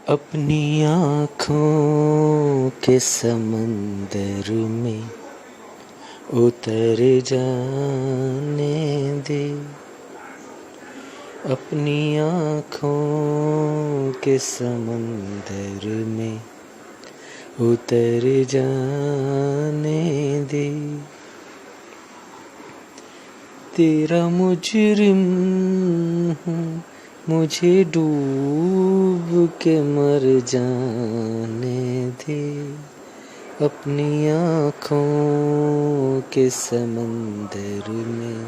अपनी आँखों के समंदर में उतर जाने दे। अपनी आँखों के समंदर में उतर जाने दे। तेरा मुजरिम हूँ, मुझे डूब के मर जाने दे। अपनी आँखों के समंदर में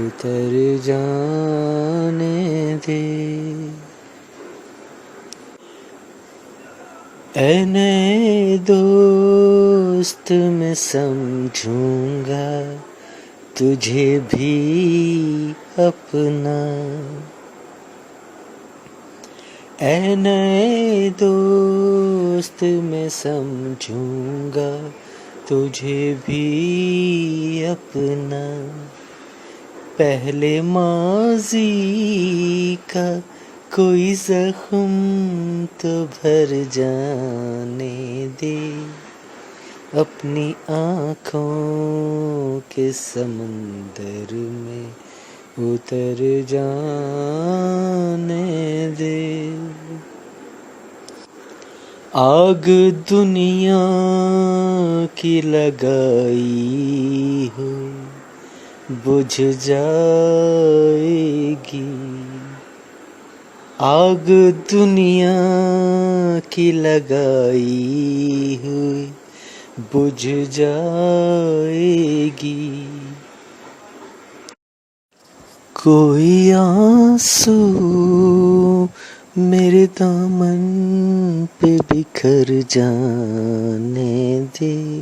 उतर जाने दे। ऐ नए दोस्त मैं समझूंगा तुझे भी अपना। ऐ नए दोस्त मैं समझूंगा तुझे भी अपना। पहले माज़ी का कोई ज़ख्म तो भर जाने दे। अपनी आँखों के समंदर में उतर जाने दे। आग दुनिया की लगाई हो बुझ जाएगी। आग दुनिया की लगाई हुई बुझ जाएगी। कोई आंसू मेरे दामन पे बिखर जाने दे।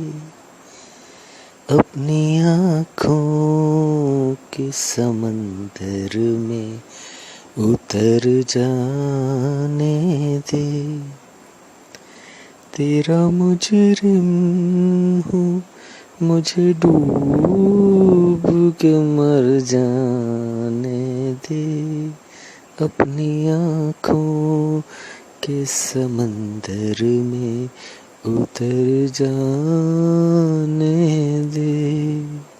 अपनी आँखों के समंदर में उतर जाने दे। तेरा मुजरिम हूँ, मुझे डूब के मर जाने दे। अपनी आँखों के समंदर में उतर जाने दे।